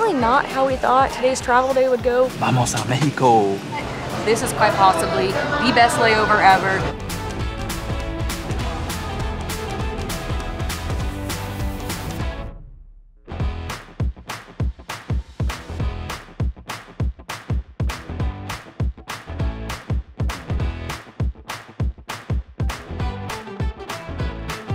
definitely not how we thought today's travel day would go. Vamos a Mexico. This is quite possibly the best layover ever.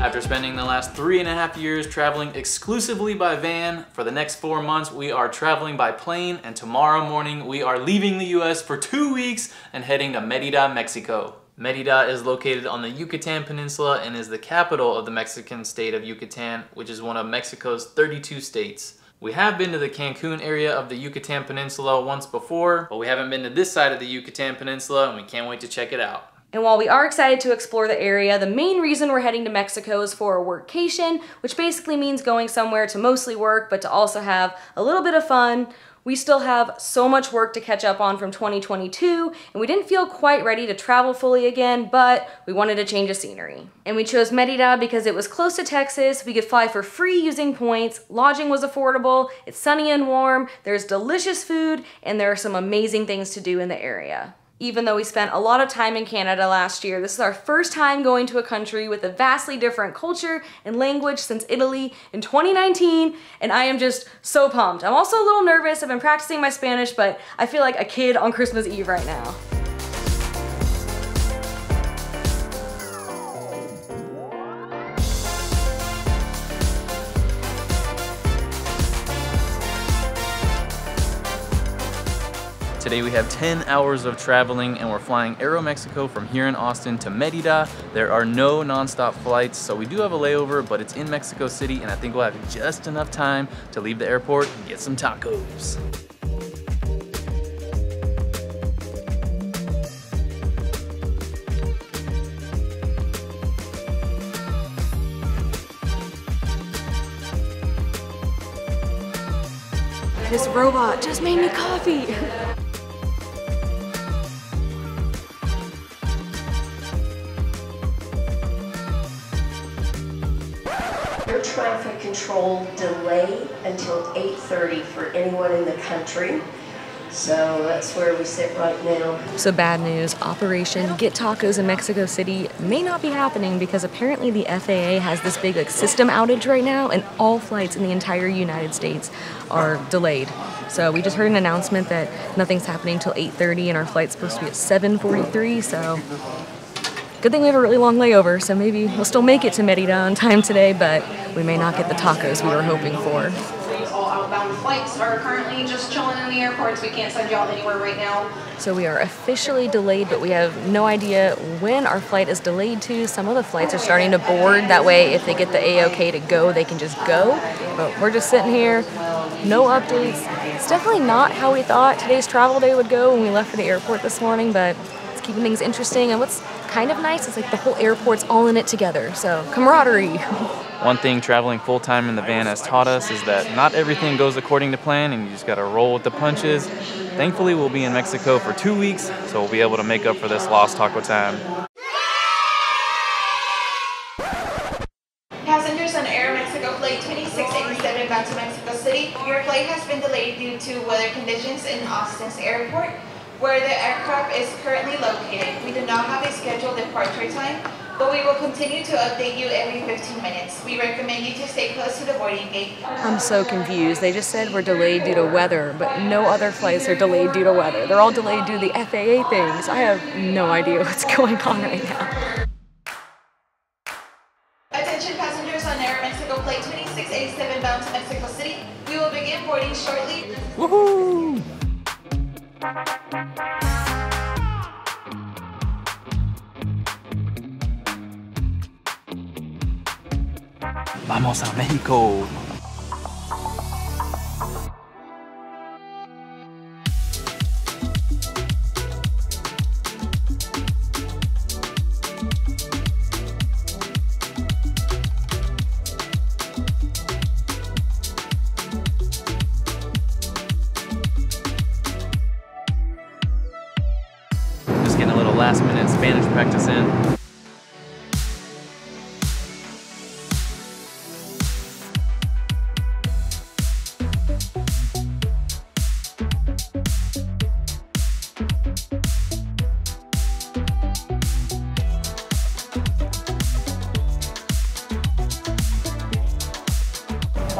After spending the last 3.5 years traveling exclusively by van, for the next 4 months we are traveling by plane, and tomorrow morning we are leaving the US for 2 weeks and heading to Mérida, Mexico. Mérida is located on the Yucatan Peninsula and is the capital of the Mexican state of Yucatan, which is one of Mexico's 32 states. We have been to the Cancun area of the Yucatan Peninsula once before, but we haven't been to this side of the Yucatan Peninsula, and we can't wait to check it out. And while we are excited to explore the area, the main reason we're heading to Mexico is for a workcation, which basically means going somewhere to mostly work, but to also have a little bit of fun. We still have so much work to catch up on from 2022, and we didn't feel quite ready to travel fully again, but we wanted a change of scenery. And we chose Mérida because it was close to Texas, we could fly for free using points, lodging was affordable, it's sunny and warm, there's delicious food, and there are some amazing things to do in the area. Even though we spent a lot of time in Canada last year, this is our first time going to a country with a vastly different culture and language since Italy in 2019, and I am just so pumped. I'm also a little nervous. I've been practicing my Spanish, but I feel like a kid on Christmas Eve right now. Today we have 10 hours of traveling and we're flying Aeromexico from here in Austin to Mérida. There are no non-stop flights, so we do have a layover, but it's in Mexico City, and I think we'll have just enough time to leave the airport and get some tacos. This robot just made me coffee. Air traffic control delay until 8:30 for anyone in the country. So that's where we sit right now. So bad news, Operation Get Tacos in Mexico City may not be happening because apparently the FAA has this big system outage right now, and all flights in the entire United States are delayed. So we just heard an announcement that nothing's happening until 8:30 and our flight's supposed to be at 7:43, so good thing we have a really long layover, so maybe we'll still make it to Mérida on time today, but we may not get the tacos we were hoping for. All outbound flights are currently just chilling in the airports. We can't send y'all anywhere right now. So we are officially delayed, but we have no idea when our flight is delayed to. Some of the flights are starting to board. That way, if they get the A-OK to go, they can just go. But we're just sitting here, no updates. It's definitely not how we thought today's travel day would go when we left for the airport this morning, but it's keeping things interesting. And what's kind of nice is like the whole airport's all in it together, so camaraderie. One thing traveling full-time in the van has taught us is that not everything goes according to plan, and you just gotta roll with the punches. Thankfully, we'll be in Mexico for 2 weeks, so we'll be able to make up for this lost taco time. Passengers on Aeromexico flight 2687 back to Mexico City, your flight has been delayed due to weather conditions in Austin's airport, where the aircraft is currently located. We do not have a scheduled departure time, but we will continue to update you every 15 minutes. We recommend you to stay close to the boarding gate. I'm so confused. They just said we're delayed due to weather, but no other flights are delayed due to weather. They're all delayed due to the FAA things. I have no idea what's going on right now. Attention passengers on Aeromexico flight 2687 bound to Mexico City. We will begin boarding shortly. Woohoo! Vamos a México. Just getting a little last minute Spanish practice in.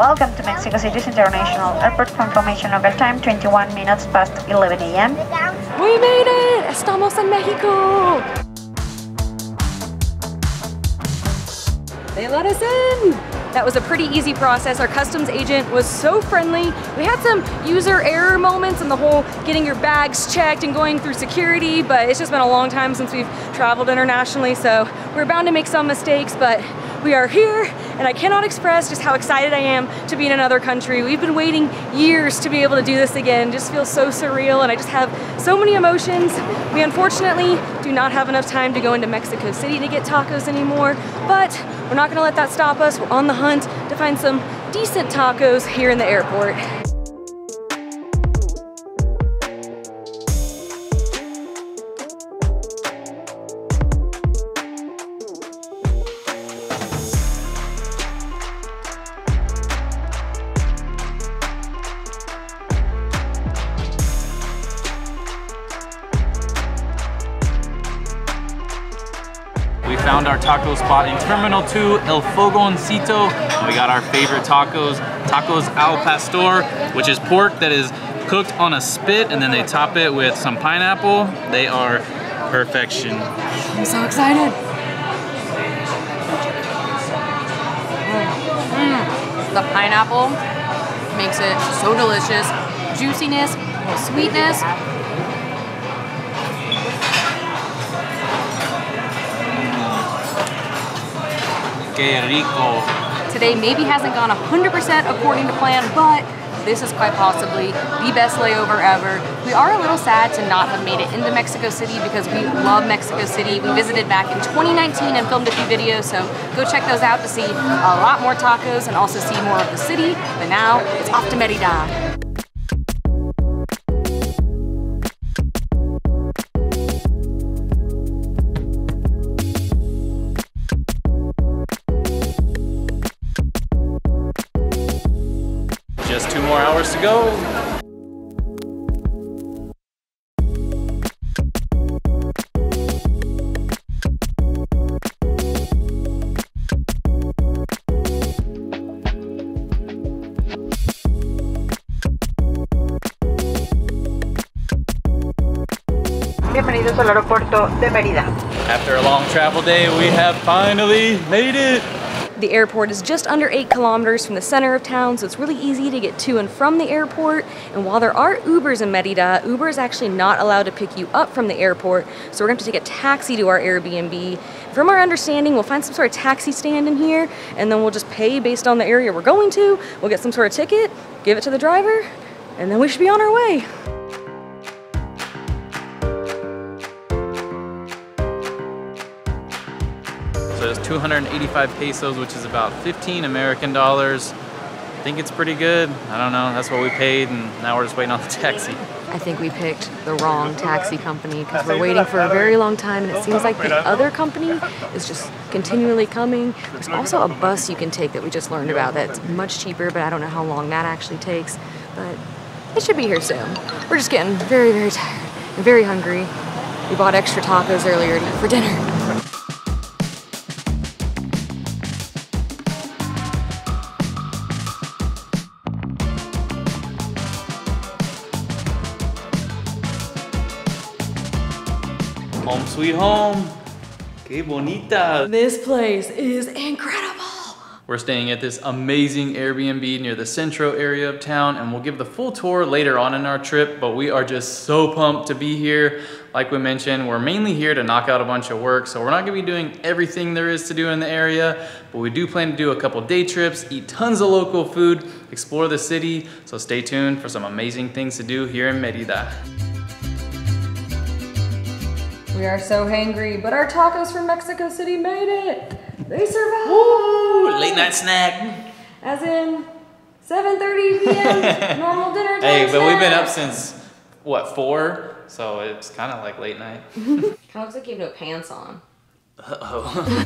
Welcome to Mexico City's International Airport. Confirmation local time 21 minutes past 11 a.m. We made it! Estamos en Mexico! They let us in! That was a pretty easy process. Our customs agent was so friendly. We had some user error moments in the whole getting your bags checked and going through security, but it's just been a long time since we've traveled internationally, so we're bound to make some mistakes, but we are here, and I cannot express just how excited I am to be in another country. We've been waiting years to be able to do this again. It just feels so surreal, and I just have so many emotions. We unfortunately do not have enough time to go into Mexico City to get tacos anymore, but we're not gonna let that stop us. We're on the hunt to find some decent tacos here in the airport. We found our taco spot in Terminal 2, El Fogoncito. We got our favorite tacos, tacos al pastor, which is pork that is cooked on a spit and then they top it with some pineapple. They are perfection. I'm so excited. The pineapple makes it so delicious. Juiciness, sweetness. Que rico. Today maybe hasn't gone 100% according to plan, but this is quite possibly the best layover ever. We are a little sad to not have made it into Mexico City because we love Mexico City. We visited back in 2019 and filmed a few videos, so go check those out to see a lot more tacos and also see more of the city. But now it's off to Mérida. Just 2 more hours to go. Bienvenidos al aeropuerto de Mérida. After a long travel day, we have finally made it. The airport is just under 8 kilometers from the center of town, so it's really easy to get to and from the airport. And while there are Ubers in Mérida, Uber is actually not allowed to pick you up from the airport, so we're going to take a taxi to our Airbnb. From our understanding, we'll find some sort of taxi stand in here, and then we'll just pay based on the area we're going to. We'll get some sort of ticket, give it to the driver, and then we should be on our way. So it's 285 pesos, which is about 15 American dollars. I think it's pretty good. I don't know, that's what we paid, and now we're just waiting on the taxi. I think we picked the wrong taxi company because we're waiting for a very long time, and it seems like the other company is just continually coming. There's also a bus you can take that we just learned about that's much cheaper, but I don't know how long that actually takes. But it should be here soon. We're just getting very, very tired and very hungry. We bought extra tacos earlier to eat for dinner. Home sweet home. Que bonita. This place is incredible. We're staying at this amazing Airbnb near the Centro area of town, and we'll give the full tour later on in our trip, but we are just so pumped to be here. Like we mentioned, we're mainly here to knock out a bunch of work, so we're not gonna be doing everything there is to do in the area, but we do plan to do a couple day trips, eat tons of local food, explore the city, so stay tuned for some amazing things to do here in Mérida. We are so hangry, but our tacos from Mexico City made it. They survived. Woo! Late night snack. As in 7:30 p.m. normal dinner time. Hey, but snack. we've been up since, what, 4? So it's kind of like late night. Kind of looks like you have no pants on. Uh-oh.